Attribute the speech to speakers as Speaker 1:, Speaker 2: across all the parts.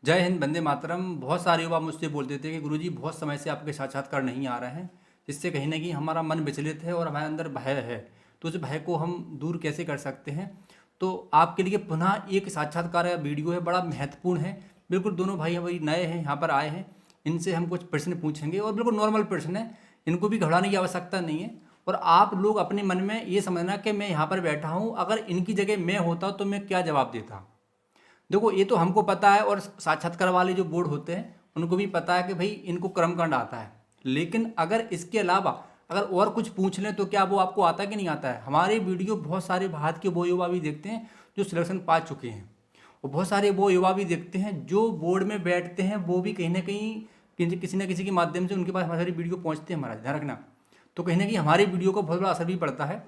Speaker 1: जय हिंद, वंदे मातरम। बहुत सारे युवा मुझसे बोलते थे कि गुरुजी बहुत समय से आपके साक्षात्कार नहीं आ रहे हैं, जिससे कहीं ना कहीं हमारा मन विचलित है और हमारे अंदर भय है। तो उस भय को हम दूर कैसे कर सकते हैं? तो आपके लिए पुनः एक साक्षात्कार या वीडियो है, बड़ा महत्वपूर्ण है। बिल्कुल दोनों भाई हमारी नए हैं, यहाँ पर आए हैं। इनसे हम कुछ प्रश्न पूछेंगे और बिल्कुल नॉर्मल प्रश्न है, इनको भी घबराने की आवश्यकता नहीं है। और आप लोग अपने मन में ये समझना कि मैं यहाँ पर बैठा हूँ, अगर इनकी जगह मैं होता तो मैं क्या जवाब देता। देखो, ये तो हमको पता है और साक्षात्कार वाले जो बोर्ड होते हैं उनको भी पता है कि भाई इनको कर्मकांड आता है। लेकिन अगर इसके अलावा अगर और कुछ पूछ लें तो क्या वो आपको आता है कि नहीं आता है? हमारे वीडियो बहुत सारे भारत के वो युवा भी देखते हैं जो सिलेक्शन पा चुके हैं, और बहुत सारे वो युवा भी देखते हैं जो बोर्ड में बैठते हैं, वो भी कहीं ना कहीं किसी न किसी के माध्यम से उनके पास हमारी वीडियो पहुँचते हैं। हमारा ध्यान रखना। तो कहीं ना कहीं हमारी वीडियो को बहुत बड़ा असर भी पड़ता है,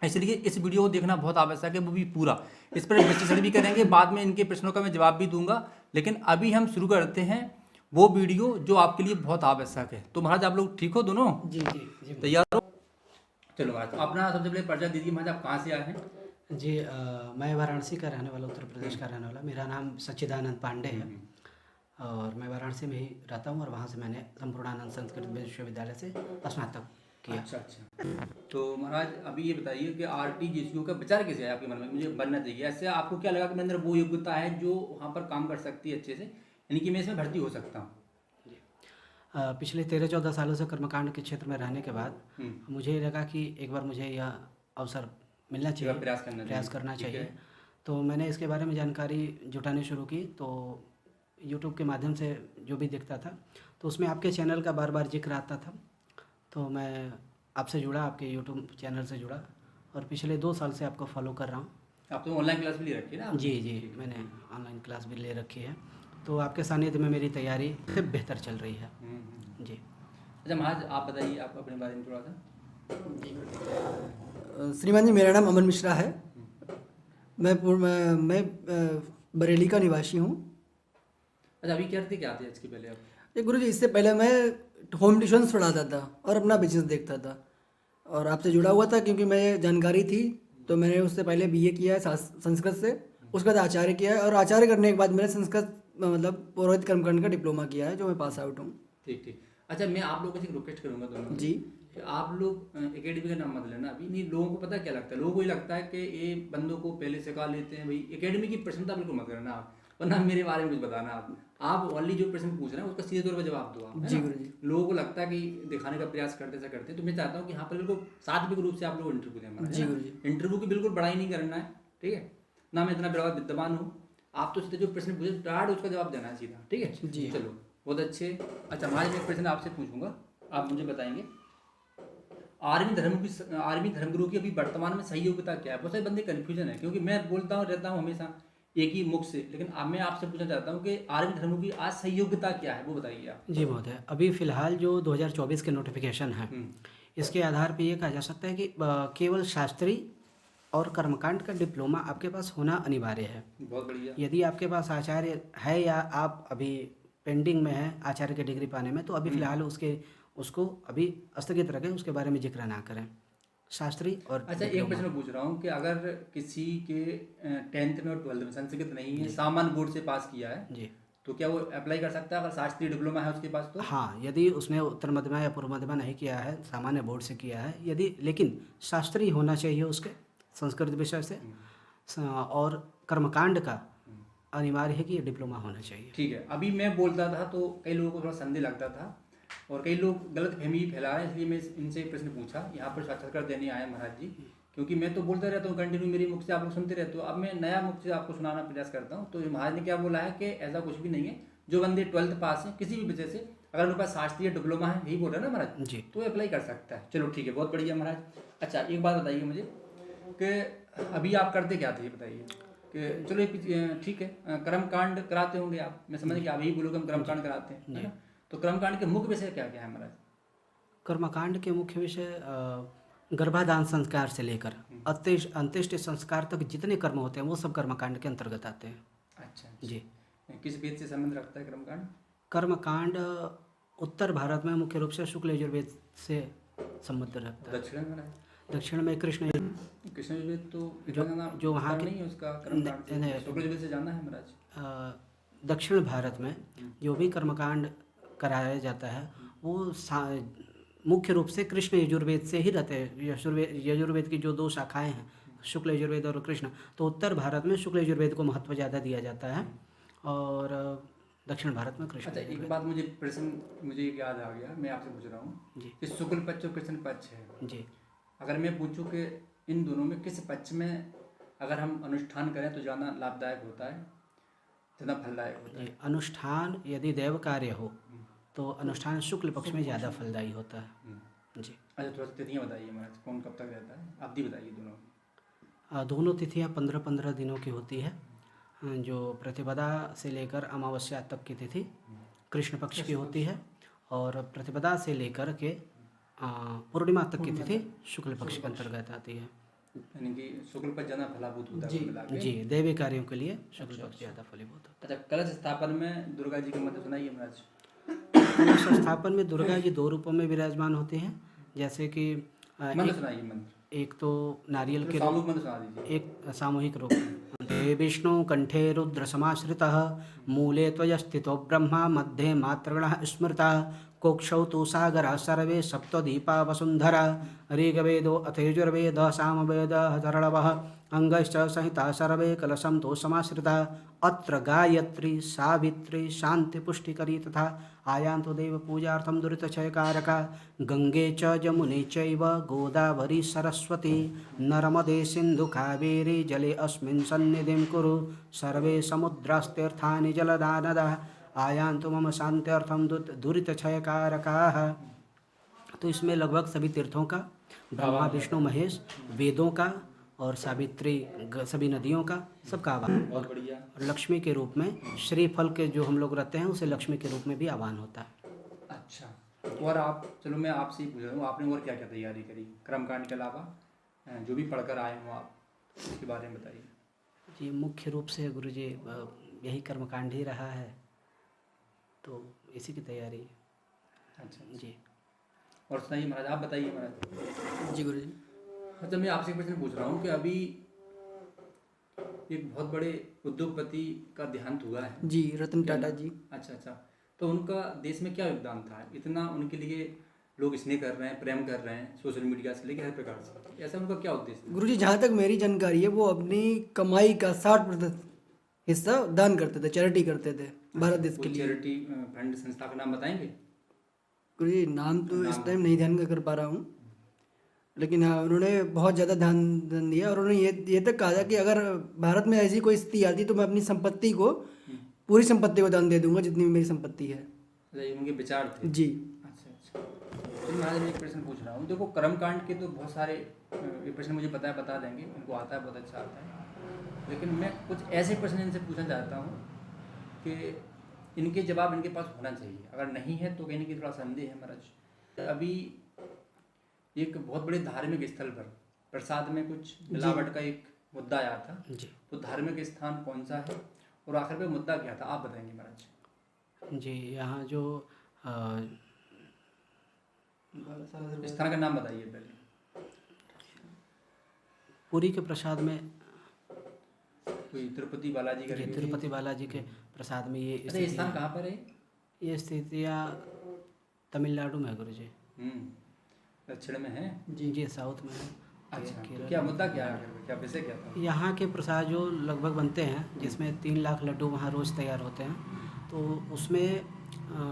Speaker 1: इसलिए इस वीडियो को देखना बहुत आवश्यक है, वो भी पूरा। इस पर विश्लेषण भी करेंगे, बाद में इनके प्रश्नों का मैं जवाब भी दूंगा। लेकिन अभी हम शुरू करते हैं वो वीडियो जो आपके लिए बहुत आवश्यक है। तो महाराज, आप लोग ठीक हो दोनों?
Speaker 2: जी जी जी
Speaker 1: तैयार हो? चलो महाराज, अपना सबसे पहले परिचय दीजिए। महाराज, आप कहाँ से आए हैं?
Speaker 2: जी मैं वाराणसी का रहने वाला, उत्तर प्रदेश का रहने वाला। मेरा नाम सच्चिदानंद पांडे है और मैं वाराणसी में ही रहता हूँ और वहाँ से मैंने संपूर्णानंद संस्कृत विश्वविद्यालय से स्नातक किया।
Speaker 1: अच्छा अच्छा। तो महाराज, अभी ये बताइए कि आरटीजीएसयू का विचार कैसे है आपके मन में? मुझे बनना चाहिए, ऐसे आपको क्या लगा कि मेरे अंदर वो योग्यता है जो वहाँ पर काम कर सकती है अच्छे से, यानी कि मैं इसमें भर्ती हो सकता हूँ?
Speaker 2: पिछले 13-14 सालों से कर्मकांड के क्षेत्र में रहने के बाद मुझे लगा कि एक बार मुझे यह अवसर मिलना चाहिए, प्रयास करना चाहिए। तो मैंने इसके बारे में जानकारी जुटानी शुरू की। तो यूट्यूब के माध्यम से जो भी दिखता था तो उसमें आपके चैनल का बार बार जिक्र आता था। तो मैं आपसे जुड़ा, आपके यूट्यूब चैनल से जुड़ा और पिछले 2 साल से आपको फॉलो कर रहा हूँ।
Speaker 1: आप तो ऑनलाइन क्लास भी ले रखी है ना?
Speaker 2: जी जी, मैंने ऑनलाइन क्लास भी ले रखी है। तो आपके सानिध्य में मेरी तैयारी से बेहतर चल रही है। जी।
Speaker 1: अच्छा महाराज, आप बताइए आप अपने बारे में थोड़ा सा।
Speaker 3: श्रीमान जी, मेरा नाम अमन मिश्रा है। मैं बरेली का निवासी हूँ।
Speaker 1: अच्छा, अभी करते क्या थे इसके पहले आप?
Speaker 3: गुरु जी, इससे पहले मैं होम ट्यूशन्स पढ़ाता था और अपना बिजनेस देखता था और आपसे जुड़ा हुआ था क्योंकि मैं जानकारी थी। तो मैंने उससे पहले बीए किया है संस्कृत से, उसके बाद आचार्य किया है और आचार्य करने के बाद मैंने संस्कृत मतलब पुरोहित कर्मकांड का डिप्लोमा किया है, जो मैं पास आउट हूँ।
Speaker 1: ठीक ठीक। अच्छा, मैं आप लोगों से रिक्वेस्ट करूंगा दोनों
Speaker 3: जी।
Speaker 1: कि आप लोग एकेडमी का नाम मत लेना अभी। नहीं, लोगों को पता क्या लगता है, लोगों को ये लगता है कि ये बंदों को पहले सिखा लेते हैं। भाई एकेडमी की प्रश्नता बिल्कुल मत करना आप, वरना मेरे बारे में कुछ बताना। आप ओनली जो प्रश्न पूछ रहे हैं उसका सीधे तौर पर जवाब दो आप।
Speaker 3: जी गुरु जी।
Speaker 1: लोगों को लगता है कि दिखाने का प्रयास करते से करते, तो मैं चाहता हूँ कि यहाँ पर बिल्कुल सात्विक रूप से आप लोग इंटरव्यू दें हमारा।
Speaker 3: जी गुरु जी।
Speaker 1: इंटरव्यू की बिल्कुल बड़ाई नहीं करना है, ठीक है ना? मैं इतना बड़ा विद्वान हूँ, आप तो सीधे जो प्रश्न पूछे डायरेक्ट उसका जवाब देना है सीधा, ठीक है
Speaker 3: जी।
Speaker 1: चलो, बहुत अच्छे। अच्छा महाराज, मैं एक प्रश्न आपसे पूछूंगा, आप मुझे बताएंगे आर्मी धर्मगुरु की अभी वर्तमान में सही योग्यता क्या है? बहुत सारे बंदे कंफ्यूजन है, क्योंकि मैं बोलता हूँ रहता हूँ हमेशा एक ही मुख से, लेकिन अब मैं आपसे पूछना चाहता हूँ कि आर्मी धर्मगुरु की आज सही योग्यता क्या है, वो बताइए आप।
Speaker 2: जी महोदय, अभी फ़िलहाल जो 2024 के नोटिफिकेशन है इसके आधार पे ये कहा जा सकता है कि केवल शास्त्री और कर्मकांड का डिप्लोमा आपके पास होना अनिवार्य है।
Speaker 1: बहुत बढ़िया।
Speaker 2: यदि आपके पास आचार्य है या आप अभी पेंडिंग में हैं आचार्य की डिग्री पाने में, तो अभी फ़िलहाल उसको अभी स्थगित रखें, उसके बारे में जिक्र ना करें, शास्त्री और
Speaker 1: अच्छा, एक प्रश्न पूछ रहा हूँ कि अगर किसी के 10th में और 12th में संस्कृत नहीं है, सामान्य बोर्ड से पास किया है
Speaker 2: जी,
Speaker 1: तो क्या वो अप्लाई कर सकता है अगर शास्त्रीय डिप्लोमा है उसके पास? तो
Speaker 2: हाँ, यदि उसने उत्तर मध्यमा या पूर्व मध्यमा नहीं किया है, सामान्य बोर्ड से किया है, यदि लेकिन शास्त्री होना चाहिए उसके संस्कृत विषय से और कर्मकांड का अनिवार्य है कि ये डिप्लोमा होना चाहिए।
Speaker 1: ठीक है। अभी मैं बोलता था तो कई लोगों को थोड़ा संदेह लगता था और कई लोग गलत फहमी फैला रहे हैं, इसलिए मैं इनसे प्रश्न पूछा, यहाँ पर साक्षात्कार देने आया महाराज जी। क्योंकि मैं तो बोलता रहता हूँ कंटिन्यू, मेरी मुख से आप लोग सुनते रहते हो, अब मैं नया मुख से आपको सुनाना प्रयास करता हूँ। तो महाराज ने क्या बोला है कि ऐसा कुछ भी नहीं है, जो बंदे 12th पास हैं किसी भी वजह से, अगर उनके पास शास्त्रीय डिप्लोमा है, यही बोल रहे हैं ना महाराज
Speaker 2: जी,
Speaker 1: तो अप्लाई कर सकता है। चलो ठीक है, बहुत बढ़िया महाराज। अच्छा, एक बात बताइए मुझे कि अभी आप करते क्या थे, ये बताइए। कि चलो ठीक है, कर्मकांड कराते होंगे आप, मैं समझ कि आप यही बोलोगे हम कर्मकांड कराते हैं, है ना? तो कर्मकांड के मुख्य विषय क्या क्या है महाराज?
Speaker 2: कर्मकांड के मुख्य विषय गर्भाधान संस्कार से लेकर अंत्येष्टि संस्कार तक जितने कर्म होते हैं वो सब कर्मकांड के अंतर्गत आते हैं।
Speaker 1: अच्छा
Speaker 2: जी।
Speaker 1: किस वेद से संबंध रखता है कर्मकांड?
Speaker 2: कर्मकांड उत्तर भारत में मुख्य रूप से शुक्ल यजुर्वेद से संबंध रखता है।
Speaker 1: दक्षिण में?
Speaker 2: दक्षिण में कृष्ण
Speaker 1: यजुर्वेद तो
Speaker 2: जो वहाँ के
Speaker 1: नहीं है उसका कर्मकांड, शुक्ल यजुर्वेद से जाना है महाराज।
Speaker 2: दक्षिण भारत में जो भी कर्मकांड कराया जाता है वो मुख्य रूप से कृष्ण यजुर्वेद से ही रहते हैं। यजुर्वेद की जो 2 शाखाएं हैं, शुक्ल यजुर्वेद और कृष्ण, तो उत्तर भारत में शुक्ल यजुर्वेद को महत्व ज़्यादा दिया जाता है और दक्षिण भारत में कृष्ण।
Speaker 1: अच्छा, एक बात मुझे याद आ गया, मैं आपसे पूछ रहा हूँ
Speaker 2: जी
Speaker 1: कि शुक्ल पक्ष और कृष्ण पक्ष है
Speaker 2: जी।
Speaker 1: अगर मैं पूछूं कि इन दोनों में किस पक्ष में अगर हम अनुष्ठान करें तो ज़्यादा लाभदायक होता है, ज़्यादा फलदायक होता है?
Speaker 2: अनुष्ठान यदि देव कार्य हो तो अनुष्ठान शुक्ल पक्ष में ज़्यादा फलदायी होता है। जी।
Speaker 1: अच्छा, थोड़ा सा तिथियाँ बताइए महाराज, कौन कब तक रहता है, आप भी बताइए दोनों।
Speaker 2: दोनों तिथियाँ 15-15 दिनों की होती है। जो प्रतिपदा से लेकर अमावस्या तक की तिथि कृष्ण पक्ष की होती है और प्रतिपदा से लेकर के पूर्णिमा तक की तिथि शुक्ल पक्ष के अंतर्गत आती है।
Speaker 1: यानी कि शुक्ल पक्ष ज़्यादा फलाभूत होता है मिला के।
Speaker 2: जी, दैवीय कार्यों के लिए शुक्ल पक्ष ज़्यादा फलीभूत होता
Speaker 1: अच्छा, कलश स्थापन में दुर्गा जी का मंत्र सुनाइए महाराज।
Speaker 2: है। कलश स्थापन में दुर्गा जी 2 रूपों में विराजमान होती हैं, जैसे कि
Speaker 1: मंत्र सुनाइए, मंत्र
Speaker 2: एक तो नारियल के
Speaker 1: सामूहिक मंत्र सुना दीजिए।
Speaker 2: एक सामूहिक रूप हे विष्णु कंठे रुद्र समाश्रितः मूले त्वयस्थितो ब्रह्मा मध्ये मातृगणः स्मृतः कोक्षौ तु सागरा सर्वे सप्तदीपा वसुन्धरा ऋग्वेदो अथ यजुर्वेदः सामवेदः धरणवः अंगश्च संहिता सर्वे कलशं तो समाश्रिता अत्र गायत्री सावित्री शांति पुष्टिकरी तथा आयान्तो देव पूजार्थं दुरितक्षयकारका गंगे च जमुने चैव गोदावरी सरस्वती नर्मदे सिन्धु कावेरी जले अस्मिन् सन्निधिं कुरु सर्वे समुद्रास्तीर्थानि जलदा नदा आयान्तु मम शान्त्यर्थं दुरितक्षयकारकाः। तो इसमें लगभग सभी तीर्थों का, ब्रह्मा विष्णु महेश, वेदों का और सावित्री सभी नदियों का, सबका आह्वान।
Speaker 1: बहुत बढ़िया।
Speaker 2: और लक्ष्मी के रूप में श्रीफल के जो हम लोग रहते हैं उसे लक्ष्मी के रूप में भी आह्वान होता है।
Speaker 1: अच्छा, और आप, चलो मैं आपसे ही पूछ रहा हूँ, आपने और क्या क्या तैयारी करी कर्मकांड के अलावा, जो भी पढ़कर आए हो आप, उसके बारे में बताइए।
Speaker 2: जी, मुख्य रूप से गुरुजी यही कर्मकांड ही रहा है, तो इसी की तैयारी।
Speaker 1: अच्छा
Speaker 2: जी।
Speaker 1: और सुनाइए महाराज, आप बताइए महाराज।
Speaker 3: जी गुरु जी।
Speaker 1: अच्छा, मैं आपसे एक प्रश्न पूछ रहा हूँ कि अभी एक बहुत बड़े उद्योगपति का देहांत हुआ है
Speaker 3: जी, रतन टाटा जी।
Speaker 1: अच्छा अच्छा, तो उनका देश में क्या योगदान था, इतना उनके लिए लोग स्नेह कर रहे हैं, प्रेम कर रहे हैं सोशल मीडिया से लेकर हर प्रकार से, ऐसा उनका क्या उद्देश्य?
Speaker 3: गुरु जी, जहाँ तक मेरी जानकारी है वो अपनी कमाई का 60% हिस्सा दान करते थे, चैरिटी करते थे भारत देश के लिए।
Speaker 1: चैरिटी फंड संस्था का नाम बताएंगे?
Speaker 3: गुरु जी, नाम तो इस टाइम नहीं ध्यान कर पा रहा हूँ, लेकिन हाँ उन्होंने बहुत ज़्यादा ध्यान दिया और उन्होंने ये तक कहा था कि अगर भारत में ऐसी कोई स्थिति आती तो मैं अपनी संपत्ति को, पूरी संपत्ति को दान दे दूंगा जितनी भी मेरी संपत्ति है।
Speaker 1: ये उनके विचार थे।
Speaker 3: जी।
Speaker 1: अच्छा अच्छा, तो महाराज मैं एक प्रश्न पूछ रहा हूँ, देखो कर्मकांड के तो बहुत सारे, ये प्रश्न मुझे पता है, बता देंगे, उनको आता है, बहुत अच्छा आता है, लेकिन मैं कुछ ऐसे प्रश्न इनसे पूछना चाहता हूँ कि इनके जवाब इनके पास होना चाहिए, अगर नहीं है तो कहीं ना कहीं थोड़ा संदेह है महाराज। अभी एक बहुत बड़े धार्मिक स्थल पर प्रसाद में कुछ मिलावट का एक मुद्दा आया था
Speaker 2: जी।
Speaker 1: तो धार्मिक स्थान कौन सा है और आखिर में मुद्दा क्या था, आप बताएंगे महाराज।
Speaker 2: जी, यहाँ जो
Speaker 1: स्थान का नाम बताइए पहले।
Speaker 2: पुरी के प्रसाद में,
Speaker 1: कोई तिरुपति बालाजी
Speaker 2: ये
Speaker 1: करके?
Speaker 2: तिरुपति बालाजी के प्रसाद में ये
Speaker 1: अच्छा, ये स्थान कहाँ पर है?
Speaker 2: ये स्थितियाँ तमिलनाडु में है गुरु जी।
Speaker 1: दक्षिण में है
Speaker 2: जी, साउथ में है।
Speaker 1: अच्छा, तो क्या मुद्दा क्या है, क्या विषय क्या था?
Speaker 2: यहाँ के प्रसाद जो लगभग बनते हैं, जिसमें 3 लाख लड्डू वहाँ रोज़ तैयार होते हैं, तो उसमें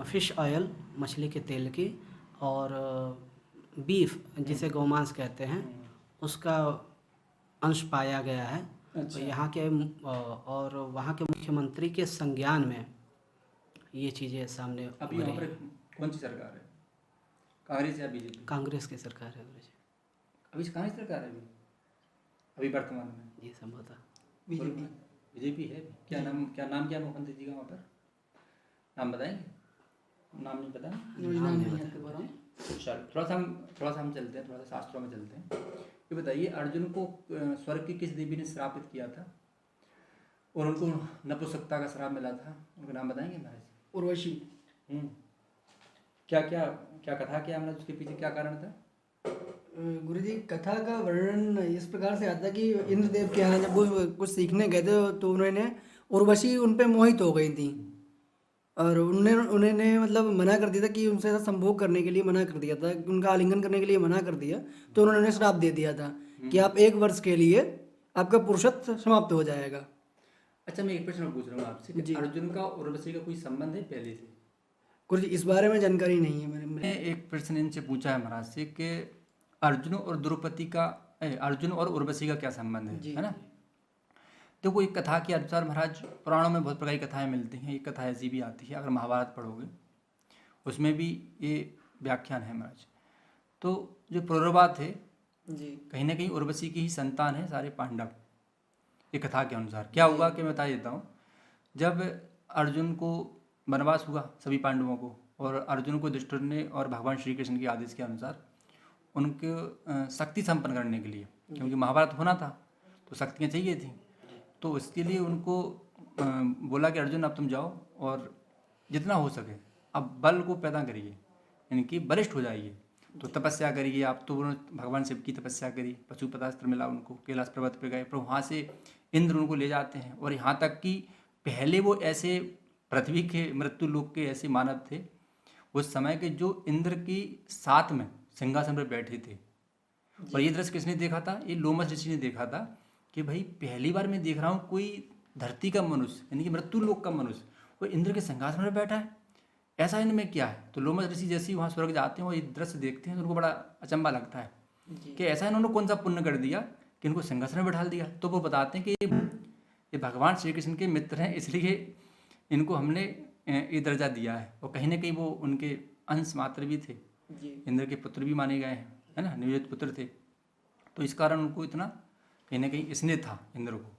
Speaker 2: फ़िश ऑयल, मछली के तेल की, और बीफ जिसे गौमांस कहते हैं, उसका अंश पाया गया है।
Speaker 1: अच्छा।
Speaker 2: तो यहाँ के और वहाँ के मुख्यमंत्री के संज्ञान में ये चीज़ें सामने
Speaker 1: अभी
Speaker 2: हो
Speaker 1: यहाँ
Speaker 2: रही
Speaker 1: पर
Speaker 2: हैं।
Speaker 1: कौन सी सरकार है, कांग्रेस या बीजेपी?
Speaker 2: कांग्रेस की सरकार है गुरु जी।
Speaker 1: अभी कांग्रेस सरकार है अभी वर्तमान में?
Speaker 2: जी, संभवतः
Speaker 1: बीजेपी है। क्या नाम क्या मुख्यमंत्री जी का वहाँ पर, नाम बताएंगे? नाम नहीं पता?
Speaker 2: नाम नहीं बता।
Speaker 1: चल, थोड़ा सा हम चलते हैं, थोड़ा सा शास्त्रों में चलते हैं। ये बताइए, अर्जुन को स्वर्ग की किस देवी ने श्रापित किया था और उनको नपुंसकता का श्राप मिला था, उनका नाम बताएंगे महाराज?
Speaker 3: उर्वशी।
Speaker 1: क्या क्या क्या कथा, क्या मतलब उसके पीछे क्या कारण था?
Speaker 3: गुरु जी, कथा का वर्णन इस प्रकार से आता कि इंद्रदेव के यहाँ जब वो कुछ सीखने गए थे तो उन्होंने, उर्वशी उन पे मोहित हो गई थी और उन्होंने मतलब मना कर दिया था कि उनसे संभोग करने के लिए मना कर दिया था, उनका आलिंगन करने के लिए मना कर दिया। तो उन्होंने श्राप दे दिया था कि आप 1 वर्ष के लिए आपका पुरुषत्व समाप्त हो जाएगा।
Speaker 1: अच्छा, मैं एक प्रश्न पूछ रहा हूँ आपसे कि अर्जुन का और उर्वशी का कोई संबंध है पहले से?
Speaker 3: कुछ इस बारे में जानकारी नहीं है मेरे
Speaker 1: मैंने एक प्रश्न इनसे पूछा है महाराज से कि अर्जुन और द्रौपदी का अर्जुन और उर्वशी का क्या संबंध है ना? तो कोई कथा के अनुसार महाराज पुराणों में बहुत प्रकार की कथाएं मिलती हैं। एक कथा ऐसी भी आती है, अगर महाभारत पढ़ोगे उसमें भी ये व्याख्यान है महाराज। तो जो पुरुरवा थे
Speaker 3: जी,
Speaker 1: कहीं ना कहीं उर्वशी की ही संतान है सारे पांडव। ये कथा के अनुसार क्या हुआ कि मैं बता देता हूँ। जब अर्जुन को वनवास हुआ सभी पांडवों को, और अर्जुन को युधिष्ठिर ने और भगवान श्री कृष्ण के आदेश के अनुसार उनको शक्ति संपन्न करने के लिए, क्योंकि महाभारत होना था तो शक्तियाँ चाहिए थी, तो उसके लिए उनको बोला कि अर्जुन अब तुम जाओ और जितना हो सके अब बल को पैदा करिए, यानी कि बलिष्ठ हो जाइए। तो तपस्या करिए आप। तो उन्होंने भगवान शिव की तपस्या करी, पशुपतास्त्र मिला उनको, कैलाश पर्वत पे गए, पर वहाँ से इंद्र उनको ले जाते हैं। और यहाँ तक कि पहले वो ऐसे पृथ्वी के मृत्यु लोक के ऐसे मानव थे उस समय के जो इंद्र की साथ में सिंहासन पर बैठे थे। और ये दृश्य किसने देखा था? ये लोमस ऋषि ने देखा था कि भाई पहली बार मैं देख रहा हूँ कोई धरती का मनुष्य, यानी कि मृत्यु लोक का मनुष्य, वो इंद्र के सिंहासन पर बैठा है, ऐसा इनमें क्या है? तो लोमस ऋषि जैसे ही वहाँ स्वर्ग जाते हैं और ये दृश्य देखते हैं तो उनको बड़ा अचंबा लगता है कि ऐसा इन्होंने कौन सा पुण्य कर दिया कि इनको सिंहासन में बैठा दिया। तो वो बताते हैं कि ये भगवान श्री कृष्ण के मित्र हैं, इसलिए इनको हमने ये दर्जा दिया है। और कहीं ना कहीं वो उनके अंश मात्र भी थे, इंद्र के पुत्र भी माने गए हैं, है ना, निवेदित पुत्र थे। तो इस कारण उनको इतना कहीं ना कहीं स्नेह था इंद्र को।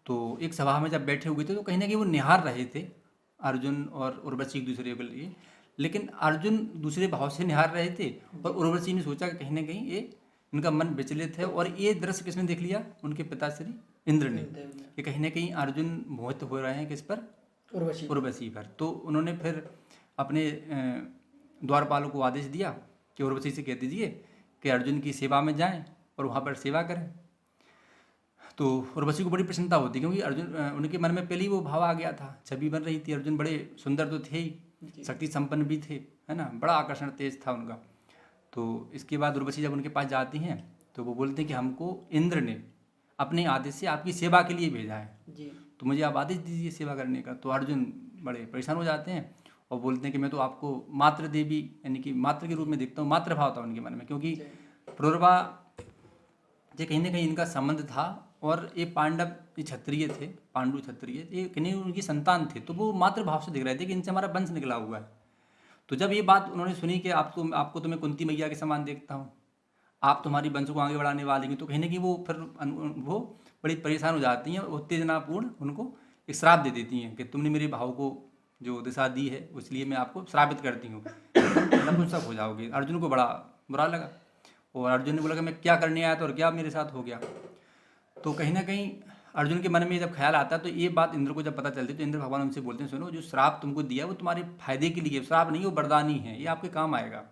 Speaker 1: तो एक सभा में जब बैठे हुए थे तो कहीं ना कहीं वो निहार रहे थे अर्जुन और उर्वशी एक दूसरे के लिए, लेकिन अर्जुन दूसरे भाव से निहार रहे थे और उर्वशी ने सोचा कि कहीं ना कहीं ये इनका मन विचलित है। और ये दृश्य किसने देख लिया? उनके पिताश्री इंद्र ने, कि कहीं ना कहीं अर्जुन मोहित हो रहे हैं किस पर? उर्वशी पर। तो उन्होंने फिर अपने द्वारपालों को आदेश दिया कि उर्वशी से कह दीजिए कि अर्जुन की सेवा में जाएं और वहाँ पर सेवा करें। तो उर्वशी को बड़ी प्रसन्नता होती, क्योंकि अर्जुन उनके मन में पहले ही वो भाव आ गया था, छवि बन रही थी। अर्जुन बड़े सुंदर तो थे ही, शक्ति संपन्न भी थे, है ना, बड़ा आकर्षण तेज था उनका। तो इसके बाद उर्वशी जब उनके पास जाती हैं तो वो बोलते हैं कि हमको इंद्र ने अपने आदेश से आपकी सेवा के लिए भेजा है, तो मुझे आप आदेश दीजिए सेवा करने का। तो अर्जुन बड़े परेशान हो जाते हैं और बोलते हैं कि मैं तो आपको मातृ देवी, यानी कि मातृ के रूप में देखता हूँ। मातृ भाव था उनके मन में, क्योंकि पुरुरवा जो कहीं ना कहीं इनका संबंध था। और ये पांडव ये क्षत्रिय थे, पांडु क्षत्रिय, ये कहीं उनकी संतान थे, तो वो मातृभाव से देख रहे थे कि इनसे हमारा वंश निकला हुआ है। तो जब ये बात उन्होंने सुनी कि आपको तो मैं कुंती मैया के समान देखता हूँ, आप तुम्हारी वंश को आगे बढ़ाने वाली हैं, तो कहीं ना कहीं वो फिर वो बड़ी परेशान हो जाती हैं और उत्तेजनापूर्ण उनको एक श्राप दे देती हैं कि तुमने मेरे भाव को जो दिशा दी है इसलिए मैं आपको श्रापित करती हूँ, नपुंसक हो जाओगे। अर्जुन को बड़ा बुरा लगा और अर्जुन ने बोला कि मैं क्या करने आया था और क्या मेरे साथ हो गया। तो कहीं ना कहीं अर्जुन के मन में जब ख्याल आता है तो ये बात इंद्र को जब पता चलती है तो इंद्र भगवान उनसे बोलते हैं, सुनो जो श्राप तुमको दिया वो तुम्हारे फायदे के लिए, श्राप नहीं, वो वरदान ही है, ये आपके काम आएगा।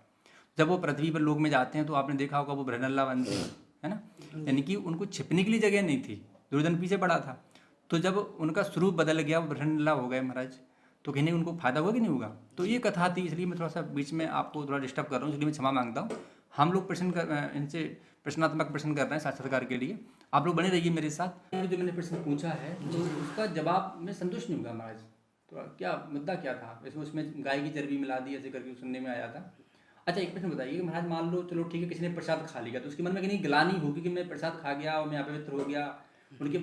Speaker 1: जब वो पृथ्वी पर लोक में जाते हैं तो आपने देखा होगा वो बृहन्नला बनते हैं, है ना, यानी कि उनको छिपने के लिए जगह नहीं थी, दुर्योधन पीछे पड़ा था। तो जब उनका स्वरूप बदल गया, वो बृहन्नला हो गए महाराज, तो कहीं नहीं उनको फायदा होगा कि नहीं होगा। तो ये कथा थी, इसलिए मैं थोड़ा सा बीच में आपको थोड़ा डिस्टर्ब कर रहा हूँ, इसलिए मैं क्षमा मांगता हूँ। हम लोग इनसे प्रश्नात्मक प्रश्न कर रहे हैं साक्षात्कार के लिए, आप लोग बने रहिए मेरे साथ। जो मैंने प्रश्न पूछा है उसका जवाब मैं संतुष्ट नहीं होगा महाराज। तो क्या मुद्दा क्या था? उसमें गाय की चर्बी मिला दी ऐसे करके सुनने में आया था। अच्छा एक प्रश्न बताइए कि महाराज मान लो चलो ठीक है, किसी ने प्रसाद खा लिया तो उसके मन में कहीं ग्लानि होगी कि मैं प्रसाद खा गया और मैं अपवित्र हो गया, उनके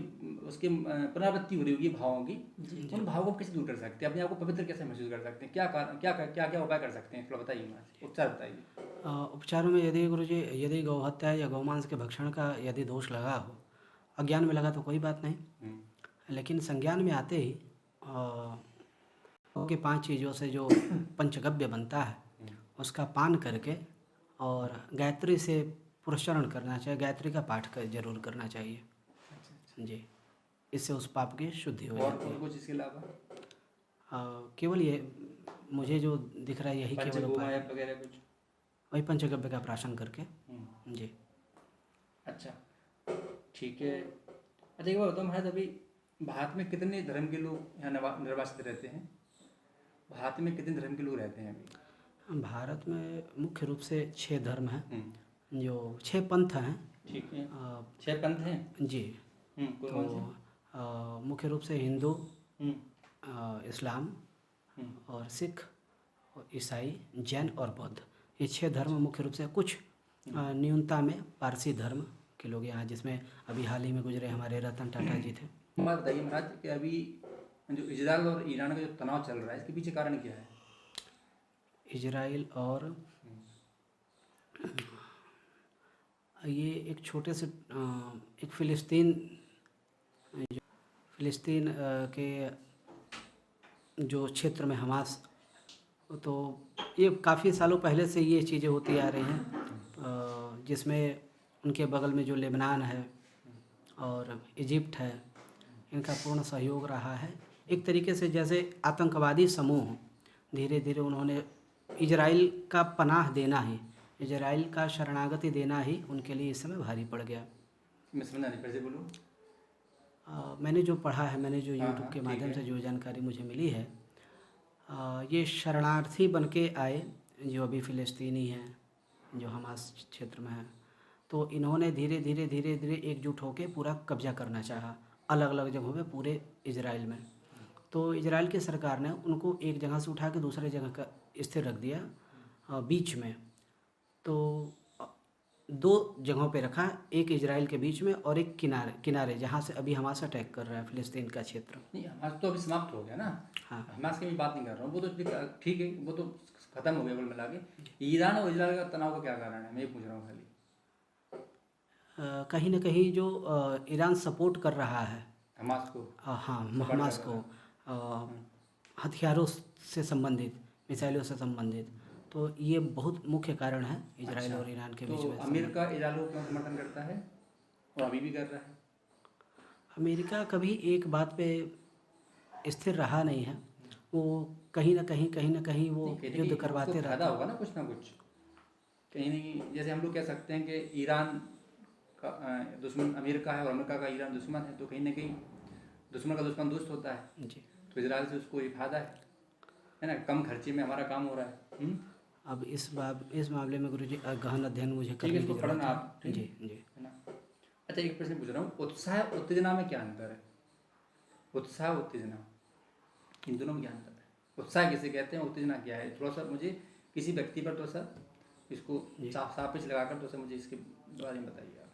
Speaker 1: उसके पुनरावृत्ति हो रही होगी भावों की। उन भावों को कैसे दूर कर सकते हैं? अपने आप को पवित्र कैसे महसूस कर सकते हैं? क्या उपाय कर सकते हैं? थोड़ा बताइए महाराज, उपचार बताइए।
Speaker 2: उपचारों में यदि गुरुजी यदि गौहत्या या गौमांस के भक्षण का यदि दोष लगा हो, अज्ञान में लगा तो कोई बात नहीं, लेकिन संज्ञान में आते ही के 5 चीज़ों से जो पंचगव्य बनता है उसका पान करके और गायत्री से पुरस्चरण करना चाहिए, गायत्री का पाठ जरूर करना चाहिए। जी, इससे उस पाप की शुद्धि हो जाती है।
Speaker 1: और कुछ इसके अलावा
Speaker 2: केवल ये मुझे जो दिख रहा है यही केवल उपाय
Speaker 1: वगैरह कुछ,
Speaker 2: वही पंचगव्य का प्राशन करके। जी
Speaker 1: अच्छा ठीक है। अच्छा एक बार बताओ महाराज, अभी भारत में कितने धर्म के लोग यहाँ निर्वासित रहते हैं? भारत में कितने धर्म के लोग रहते हैं अभी?
Speaker 2: भारत में मुख्य रूप से 6 धर्म हैं, जो 6 पंथ हैं।
Speaker 1: ठीक है, 6 पंथ हैं
Speaker 2: जी।
Speaker 1: कौन कौन से?
Speaker 2: मुख्य रूप से हिंदू, इस्लाम और सिख और ईसाई, जैन और बौद्ध, ये 6 धर्म मुख्य रूप से। कुछ न्यूनता में पारसी धर्म के लोग यहाँ, जिसमें अभी हाल ही में गुजरे हमारे रतन टाटा जी थे।
Speaker 1: बात बताइए महाराज कि अभी जो इजराइल और ईरान का जो तनाव चल रहा है, इसके पीछे कारण क्या है?
Speaker 2: इजराइल और ये एक छोटे से एक फ़िलिस्तीन के जो क्षेत्र में हमास, तो ये काफ़ी सालों पहले से ये चीज़ें होती आ रही हैं, जिसमें उनके बगल में जो लेबनान है और इजिप्ट है, इनका पूर्ण सहयोग रहा है। एक तरीके से जैसे आतंकवादी समूह धीरे धीरे उन्होंने इजराइल का पनाह देना ही, इजराइल का शरणागति देना ही उनके लिए इस समय भारी पड़ गया।
Speaker 1: मैं समझा नहीं, फिर से बोलूं।
Speaker 2: मैंने जो पढ़ा है, मैंने जो यूट्यूब के माध्यम से जो जानकारी मुझे मिली है, ये शरणार्थी बन के आए जो अभी फ़िलिस्तीनी हैं, जो हमास क्षेत्र में है, तो इन्होंने धीरे धीरे एकजुट होकर पूरा कब्जा करना चाहा अलग अलग जगहों पे पूरे इजराइल में। तो इजराइल की सरकार ने उनको एक जगह से उठा के दूसरे जगह का स्थिर रख दिया बीच में। तो 2 जगहों पे रखा, एक इजराइल के बीच में और एक किनारे जहाँ से अभी हमास अटैक कर रहा है फ़िलिस्तीन का क्षेत्र।
Speaker 1: नहीं, हमास तो अभी समाप्त हो गया ना।
Speaker 2: हाँ,
Speaker 1: हमास की भी बात नहीं कर रहा हूँ, वो तो ठीक है, वो तो ख़त्म हो गया कुल मिला के। ईरान और इजराइल का तनाव का क्या कारण है, मैं ये पूछ रहा हूँ खाली।
Speaker 2: कहीं ना कहीं जो ईरान सपोर्ट कर रहा है
Speaker 1: हमास को,
Speaker 2: हाँ, हमास को हथियारों से संबंधित, मिसाइलों से संबंधित, तो ये बहुत मुख्य कारण है इजराइल और ईरान के बीच में।
Speaker 1: अमेरिका इजराइल को क्यों समर्थन करता है और अभी भी कर रहा है?
Speaker 2: अमेरिका कभी एक बात पे स्थिर रहा नहीं है, वो कहीं ना कहीं वो युद्ध करवाते रहता
Speaker 1: होगा ना कुछ, कहीं नहीं। जैसे हम लोग कह सकते हैं कि ईरान का दुश्मन अमेरिका है और अमेरिका का ईरान दुश्मन है, तो कहीं ना कहीं दुश्मन का दुश्मन दोस्त होता है
Speaker 2: जी।
Speaker 1: तो इजराइल से उसको ये फायदा है ना, कम खर्चे में हमारा काम हो रहा है।
Speaker 2: अब इस मामले में गुरुजी गहन अध्ययन मुझे करने की जरूरत है। जी
Speaker 1: है ना। अच्छा, एक प्रश्न पूछ रहा हूँ, उत्साह उत्तेजना में क्या अंतर है? उत्साह उत्तेजना, इन दोनों में क्या अंतर है? उत्साह किसे कहते हैं, उत्तेजना क्या है? थोड़ा सा मुझे किसी व्यक्ति पर थोड़ा सा इसको सापेक्ष लगाकर थोड़ा सा मुझे इसके बारे में बताइए आप।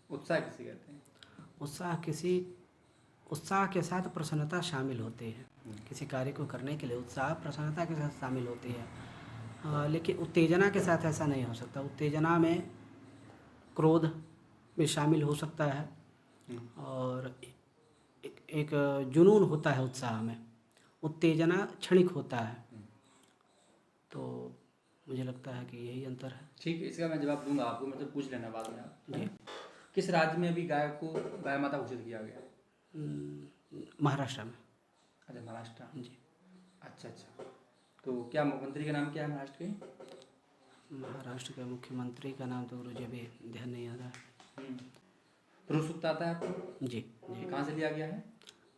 Speaker 1: उत्साह किसे कहते हैं?
Speaker 2: उत्साह के साथ प्रसन्नता शामिल होती है। किसी कार्य को करने के लिए उत्साह प्रसन्नता के साथ शामिल होती है, लेकिन उत्तेजना के साथ ऐसा नहीं हो सकता। उत्तेजना में क्रोध भी शामिल हो सकता है और एक जुनून होता है उत्साह में, उत्तेजना क्षणिक होता है। तो मुझे लगता है कि यही अंतर है।
Speaker 1: ठीक है, इसका मैं जवाब दूंगा आपको, मतलब पूछ लेना बाद में आप।
Speaker 2: जी।
Speaker 1: किस राज्य में अभी गाय को गाय माता घोषित किया गया?
Speaker 2: महाराष्ट्र में।
Speaker 1: अच्छा, महाराष्ट्र।
Speaker 2: जी।
Speaker 1: अच्छा, तो क्या मुख्यमंत्री का नाम क्या है महाराष्ट्र के?
Speaker 2: महाराष्ट्र के मुख्यमंत्री का नाम तो मुझे भी ध्यान नहीं आ रहा है।
Speaker 1: पुरुष सूक्त आता है आपको?
Speaker 2: जी।
Speaker 1: कहाँ से लिया गया है?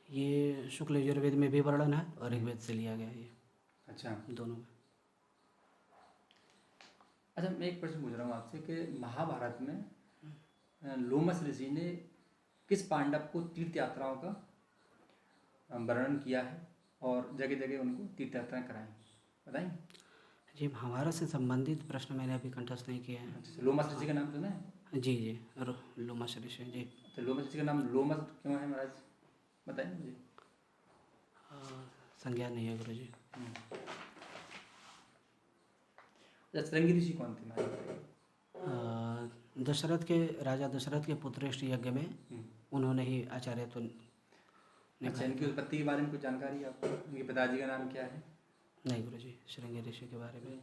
Speaker 2: ये शुक्ल यजुर्वेद में भी वर्णन है और ऋग्वेद से लिया गया है ये।
Speaker 1: अच्छा,
Speaker 2: दोनों में।
Speaker 1: अच्छा, मैं एक प्रश्न पूछ रहा हूँ आपसे कि महाभारत में लोमस ऋषि ने किस पांडव को तीर्थ यात्राओं का वर्णन किया है और जगह जगह उनको तीर्थ यात्राएं कराई, बताएंगे?
Speaker 2: जी, महाभारत से संबंधित प्रश्न मैंने अभी कंठस्थ नहीं किया है।
Speaker 1: अच्छा, लोमस ऋषि का नाम सुना है?
Speaker 2: जी, लोमस ऋषि। जी।
Speaker 1: तो लोमस ऋषि का नाम लोमस क्यों है महाराज, बताएं मुझे।
Speaker 2: संज्ञान नहीं है गुरु जी।
Speaker 1: श्रृंगी ऋषि कौन थे महाराज?
Speaker 2: राजा दशरथ के पुत्रेष्ठ यज्ञ में उन्होंने ही आचार्यत्व।
Speaker 1: अच्छा, इनकी उत्पत्ति के बारे में कुछ जानकारी आपको? इनके पिताजी का नाम क्या है?
Speaker 2: नहीं गुरु जी, श्रृंगी ऋषि के बारे में।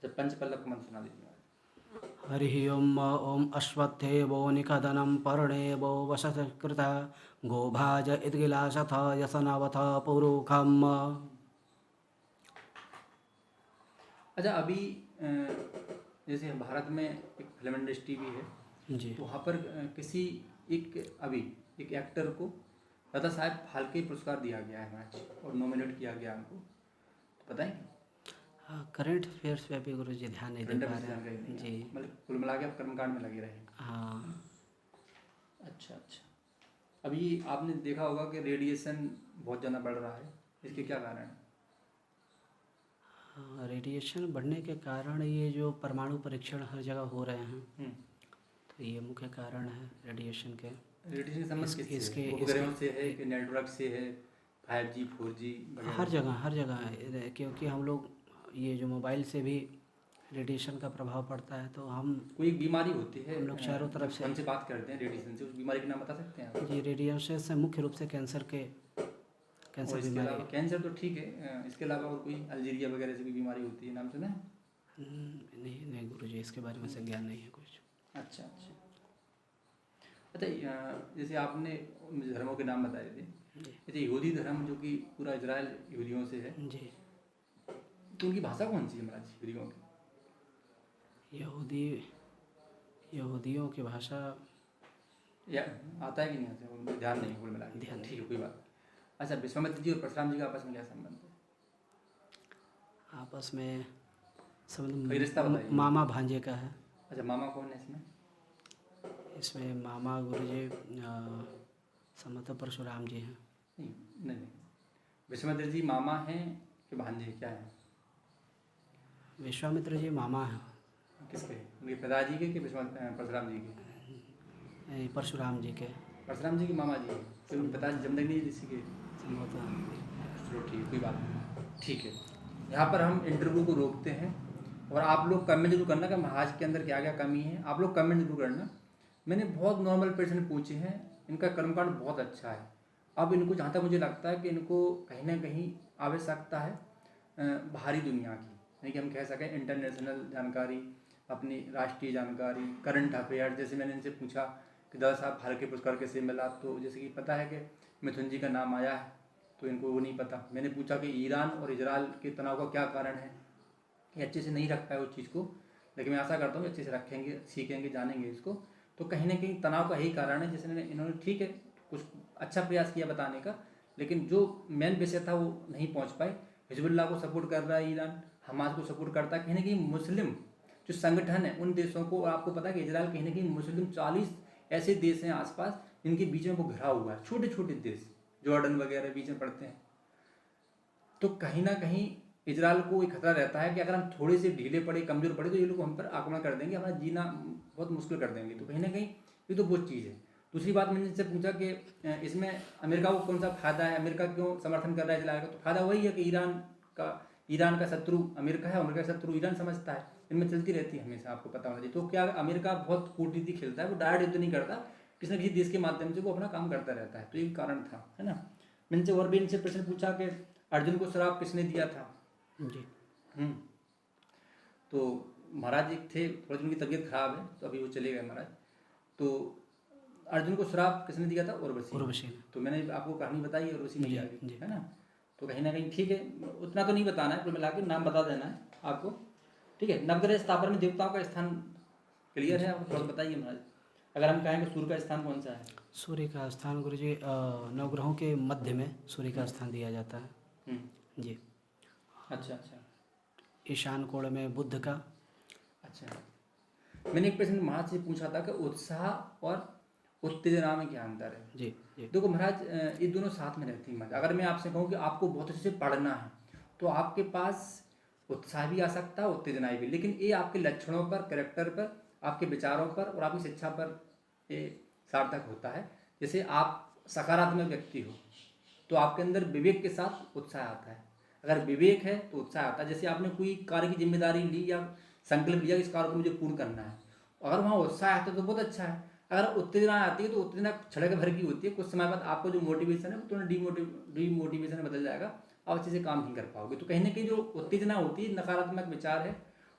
Speaker 1: जब पंचपल्लव का मंत्र सुना दीजिए।
Speaker 2: हरि ओम अश्वत्थे वो निकदनम पर्णे वो वशकृता गोभाज इद्गिलासथ यसनावथ पुरुखम।
Speaker 1: अच्छा, अभी जैसे भारत में एक फिल्म इंडस्ट्री भी है
Speaker 2: जी,
Speaker 1: तो वहाँ पर किसी एक एक्टर को दादा साहब फाल्के पुरस्कार दिया गया है महाराज और नॉमिनेट किया गया हमको, तो बताएंगे?
Speaker 2: हाँ, करंट अफेयर्स पे अभी गुरु जी ध्यान नहीं दे पा रहे हैं जी।
Speaker 1: मतलब कुल मिला के आप कर्मकांड में लगे रहे।
Speaker 2: हाँ।
Speaker 1: अच्छा अच्छा। अभी आपने देखा होगा कि रेडिएशन बहुत ज़्यादा बढ़ रहा है, इसके क्या कारण है?
Speaker 2: हाँ, रेडिएशन बढ़ने के कारण ये जो परमाणु परीक्षण हर जगह हो रहे हैं, तो ये मुख्य कारण है रेडिएशन के।
Speaker 1: रेडिएशन संबंध किससे है? उपग्रहों से है कि नेटवर्क से है, 5G 4G वगैरह?
Speaker 2: हर जगह है, क्योंकि हम लोग ये जो मोबाइल से भी रेडिएशन का प्रभाव पड़ता है, तो हम
Speaker 1: कोई बीमारी होती है
Speaker 2: हम लोग चारों तरफ से
Speaker 1: हमसे बात करते हैं रेडिएशन से, उस बीमारी का नाम बता सकते हैं आप?
Speaker 2: जी, रेडिएशन से मुख्य रूप से कैंसर बीमारी।
Speaker 1: कैंसर तो ठीक है, इसके अलावा और कोई अल्जीरिया वगैरह से भी बीमारी होती है, नाम सुना है?
Speaker 2: नहीं गुरुजी, इसके बारे में से ज्ञान नहीं है कुछ।
Speaker 1: अच्छा अच्छा। अच्छा, जैसे आपने धर्मों के नाम बताए थे, जैसे यहूदी धर्म जो कि पूरा इजराइल यहूदियों से है
Speaker 2: जी,
Speaker 1: तो उनकी भाषा कौन सी है महाराज यहूदियों की?
Speaker 2: यहूदियों की भाषा
Speaker 1: या आता है कि नहीं आता है, उनको ध्यान नहीं, कुल मिला के ध्यान, ठीक है कोई बात। अच्छा, विश्वामित्र जी और परशुराम जी का आपस में क्या संबंध है?
Speaker 2: आपस में
Speaker 1: कोई रिश्ता बताइए।
Speaker 2: मामा भांजे का है।
Speaker 1: अच्छा, मामा कौन है इसमें?
Speaker 2: इसमें मामा गुरुजी संभवतः परशुराम जी हैं।
Speaker 1: नहीं, विश्वामित्र जी मामा हैं कि भांजे, क्या है?
Speaker 2: विश्वामित्र जी मामा हैं।
Speaker 1: किसके? उनके पिताजी के कि परशुराम जी के?
Speaker 2: परशुराम जी के।
Speaker 1: परशुराम जी के मामा जी हैं, फिर उनके पिताजी जमदग्नि जी ऋषि के?
Speaker 2: संभवतः।
Speaker 1: चलो ठीक है, कोई बात नहीं, ठीक है। यहाँ पर हम इंटरव्यू को रोकते हैं और आप लोग कमेंट जरूर करना कि महाराज के अंदर क्या क्या कमी है, आप लोग कमेंट जरूर करना। मैंने बहुत नॉर्मल प्रश्न पूछे हैं, इनका कर्मकांड बहुत अच्छा है। अब इनको जहाँ तक मुझे लगता है कि इनको कहीं ना कहीं आवश्यकता है बाहरी दुनिया की, यानी कि हम कह सकें इंटरनेशनल जानकारी, अपनी राष्ट्रीय जानकारी, करंट अफेयर। जैसे मैंने इनसे पूछा कि दादा साहब फाल्के पुरस्कार कैसे मिला, तो जैसे कि पता है कि मिथुन जी का नाम आया है, तो इनको वो नहीं पता। मैंने पूछा कि ईरान और इजराइल के तनाव का क्या कारण है, ये अच्छे से नहीं रख पाए उस चीज़ को, लेकिन मैं आशा करता हूँ अच्छे से रखेंगे, सीखेंगे, जानेंगे इसको। तो कहीं ना कहीं तनाव का यही कारण है, जिसने इन्होंने ठीक है कुछ अच्छा प्रयास किया बताने का, लेकिन जो मेन विषय था वो नहीं पहुँच पाए। हिजबुल्लाह को सपोर्ट कर रहा है ईरान, हमास को सपोर्ट करता है, कहीं ना कहीं मुस्लिम जो संगठन है उन देशों को, आपको पता है कि इजराइल कहीं ना कहीं मुस्लिम 40 ऐसे देश हैं आसपास जिनके बीच में वो घिरा हुआ है, छोटे छोटे देश, जॉर्डन वगैरह बीच में पड़ते हैं। तो कहीं ना कहीं इजराइल को एक खतरा रहता है कि अगर हम थोड़े से ढीले पड़े, कमजोर पड़े, तो ये लोग हम पर आक्रमण कर देंगे, हमारा जीना बहुत मुश्किल कर देंगे। तो कहीं ना कहीं ये तो बहुत चीज़ है। दूसरी बात, मैंने इनसे पूछा कि इसमें अमेरिका को कौन सा फायदा है, अमेरिका क्यों समर्थन कर रहा है इजराइल का? तो फायदा वही है कि ईरान का शत्रु अमेरिका है, अमेरिका का शत्रु ईरान समझता है, इनमें चलती रहती है हमेशा, आपको पता होना चाहिए। तो क्या अमेरिका बहुत कूटनीति खेलता है, वो डायरेक्ट युद्ध नहीं करता, किसी न किसी देश के माध्यम से वो अपना काम करता रहता है। तो ये कारण था, है ना। मैंने इनसे और भी इनसे प्रश्न पूछा कि अर्जुन को श्राप किसने दिया था
Speaker 2: जी।
Speaker 1: तो महाराज एक थे, थोड़ी उनकी तबीयत खराब है तो अभी वो चले गए महाराज। तो अर्जुन को श्राप किसने दिया था? उर्वशी। तो मैंने आपको कहानी बताई है उर्वशी मैया की, है ना। तो कहीं ना कहीं ठीक है, उतना तो नहीं बताना है, कुल मिला के नाम बता देना है आपको, ठीक है। नवग्रह स्थापन में देवताओं का स्थान क्लियर है, आपको थोड़ा बताइए महाराज। अगर हम कहें कि सूर्य का स्थान कौन सा है?
Speaker 2: सूर्य का स्थान गुरुजी नवग्रहों के मध्य में सूर्य का स्थान दिया जाता है जी।
Speaker 1: अच्छा अच्छा।
Speaker 2: ईशान कोण में बुध का।
Speaker 1: अच्छा, मैंने एक प्रश्न महाराज से पूछा था कि उत्साह और उत्तेजना में क्या अंतर है?
Speaker 2: जी जी।
Speaker 1: देखो महाराज, ये दोनों साथ में रहती हैं। अगर मैं आपसे कहूँ कि आपको बहुत अच्छे से पढ़ना है तो आपके पास उत्साह भी आ सकता है, उत्तेजना भी, लेकिन ये आपके लक्षणों पर, कैरेक्टर पर, आपके विचारों पर और आपकी शिक्षा पर ये सार्थक होता है। जैसे आप सकारात्मक व्यक्ति हो तो आपके अंदर विवेक के साथ उत्साह आता है, अगर विवेक है तो उत्साह आता है। जैसे आपने कोई कार्य की जिम्मेदारी ली या संकल्प लिया, इस कार्य को मुझे पूर्ण करना है, अगर वहाँ उत्साह आता है तो बहुत अच्छा है। अगर उत्तेजना आती है तो उत्तेजना छड़क भर की होती है, कुछ समय बाद आपको जो मोटिवेशन है वो थोड़ा डीमोटिवेशन में बदल जाएगा, आप अच्छे से काम नहीं कर पाओगे। तो कहीं ना कहीं जो उत्तेजना होती है नकारात्मक विचार है,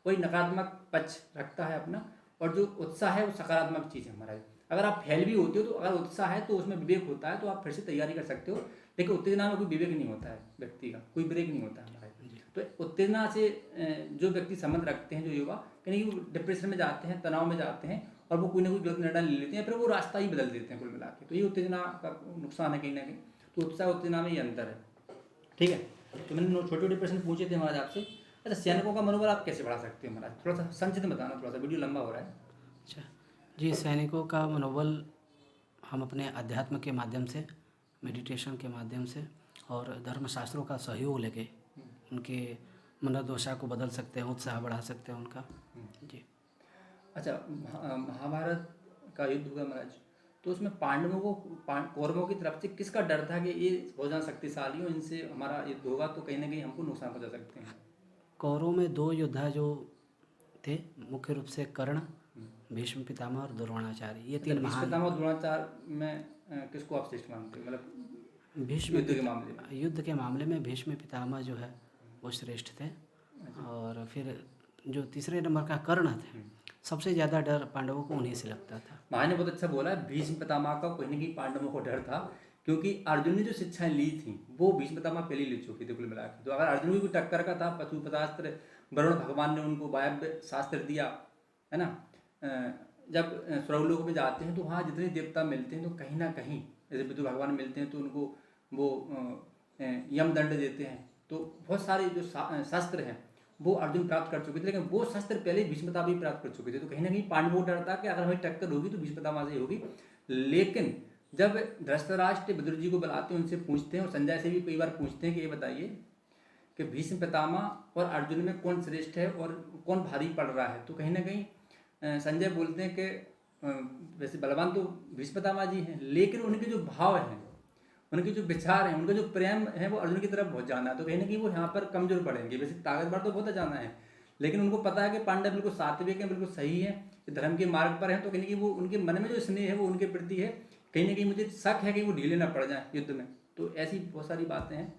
Speaker 1: वही नकारात्मक पक्ष रखता है अपना, और जो उत्साह है वो सकारात्मक चीज़ है हमारा। अगर आप फेल भी होते हो तो अगर उत्साह है तो उसमें विवेक होता है, तो आप फिर से तैयारी कर सकते हो, लेकिन उत्तेजना में कोई विवेक नहीं होता है व्यक्ति का, कोई ब्रेक नहीं होता है हमारा। तो उत्तेजना से जो व्यक्ति संबंध रखते हैं, जो युवा, कहीं वो डिप्रेशन में जाते हैं, तनाव में जाते हैं, और वो कोई ना कोई गलत निर्णय ले लेते हैं या फिर वो रास्ता ही बदल देते हैं कुल मिला के। तो ये उत्तेजना का नुकसान है कहीं ना कहीं। तो उत्साह उत्तेजना में ये अंतर है, ठीक है। तो मैंने छोटे छोटे प्रश्न पूछे थे महाराज आपसे। अच्छा, सैनिकों का मनोबल आप कैसे बढ़ा सकते हो महाराज? थोड़ा सा संक्षिप्त बताना, थोड़ा सा वीडियो लंबा हो रहा है।
Speaker 2: अच्छा जी, सैनिकों का मनोबल हम अपने अध्यात्म के माध्यम से, मेडिटेशन के माध्यम से और धर्मशास्त्रों का सहयोग लेके उनके मनोदशा को बदल सकते हैं, उत्साह बढ़ा सकते हैं उनका जी।
Speaker 1: अच्छा, महाभारत का युद्ध हुआ महाराज, तो उसमें पांडवों को कौरवों की तरफ से किसका डर था कि ये बहुत ज़्यादा शक्तिशाली हो, इनसे हमारा युद्ध होगा तो कहीं ना कहीं हमको नुकसान पहुंचा सकते हैं?
Speaker 2: कौरवों में 2 योद्धा जो थे मुख्य रूप से कर्ण, भीष्म पितामह और द्रोणाचार्य, ये 3 महान।
Speaker 1: पितामह और द्रोणाचार्य में किसको आप श्रेष्ठ मानते हो? मतलब
Speaker 2: भीष्म
Speaker 1: युद्ध के मामले में?
Speaker 2: युद्ध के मामले में भीष्म पितामह जो है वो श्रेष्ठ थे। और फिर जो तीसरे नंबर का कर्ण थे, सबसे ज़्यादा डर पांडवों को उन्हीं से लगता था।
Speaker 1: माँ ने बहुत अच्छा बोला है, भीष्म पितामह का कहीं ना कहीं पांडवों को डर था, क्योंकि अर्जुन ने जो शिक्षाएं ली थी वो भीष्म पितामह पहले ही ले चुके थे कुल मिला के। तो अगर अर्जुन की कोई टक्कर का था, पशुपतास्त्र वरुण भगवान ने उनको वायव्य शास्त्र दिया है ना। जब स्वर्गलोक में जाते हैं तो वहाँ जितने देवता मिलते हैं तो कहीं ना कहीं जैसे विष्णु भगवान मिलते हैं तो उनको वो यम दंड देते हैं। तो बहुत सारे जो शस्त्र हैं वो अर्जुन प्राप्त कर चुके थे, लेकिन वो शस्त्र पहले भीष्म पितामह भी प्राप्त कर चुके थे। तो कहीं ना कहीं पांडवों को डर था कि अगर हमें टक्कर होगी तो भीष्म पितामह से होगी। लेकिन जब धृतराष्ट्र विदुर जी को बुलाते हैं, उनसे पूछते हैं और संजय से भी कई बार पूछते हैं कि ये बताइए कि भीष्म पितामह और अर्जुन में कौन श्रेष्ठ है और कौन भारी पड़ रहा है। तो कहीं ना कहीं संजय बोलते हैं कि वैसे बलवान तो भीष्म पितामह जी हैं, लेकिन उनके जो भाव हैं, उनके जो विचार हैं, उनका जो प्रेम है वो अर्जुन की तरफ बहुत जाना है। तो कहीं ना कहीं वो यहाँ पर कमजोर पड़ेंगे। वैसे ताकतवर तो बहुत जाना है, लेकिन उनको पता है कि पांडव बिल्कुल सात्विक हैं, बिल्कुल सही है, धर्म के मार्ग पर हैं। तो कहीं ना कहीं वो उनके मन में जो स्नेह है वो उनके प्रति है। कहीं ना कहीं मुझे शक है कि वो ढीले ना पड़ जाए युद्ध में। तो ऐसी बहुत सारी बातें हैं,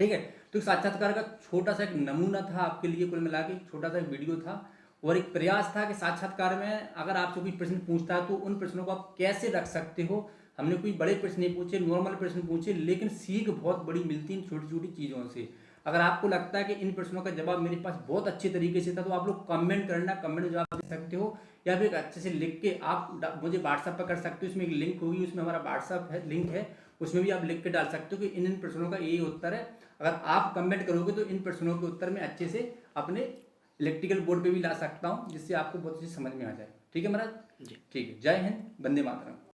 Speaker 1: ठीक है। तो साक्षात्कार का छोटा सा एक नमूना था आपके लिए, कुल मिला के छोटा सा एक वीडियो था और एक प्रयास था कि साक्षात्कार में अगर आपसे कोई प्रश्न पूछता है तो उन प्रश्नों को आप कैसे रख सकते हो। हमने कोई बड़े प्रश्न नहीं पूछे, नॉर्मल प्रश्न पूछे, लेकिन सीख बहुत बड़ी मिलती है इन छोटी छोटी चीज़ों से। अगर आपको लगता है कि इन प्रश्नों का जवाब मेरे पास बहुत अच्छे तरीके से था तो आप लोग कमेंट करना, कमेंट में जवाब दे सकते हो, या फिर अच्छे से लिख के आप मुझे व्हाट्सएप पर कर सकते हो। इसमें एक लिंक होगी, उसमें हमारा व्हाट्सएप है, लिंक है, उसमें भी आप लिख के डाल सकते हो कि इन प्रश्नों का यही उत्तर है। अगर आप कमेंट करोगे तो इन प्रश्नों के उत्तर में अच्छे से अपने इलेक्ट्रिकल बोर्ड पे भी ला सकता हूँ, जिससे आपको बहुत अच्छी समझ में आ जाए। ठीक है महाराज जी, ठीक है। जय हिंद, वंदे मातरम।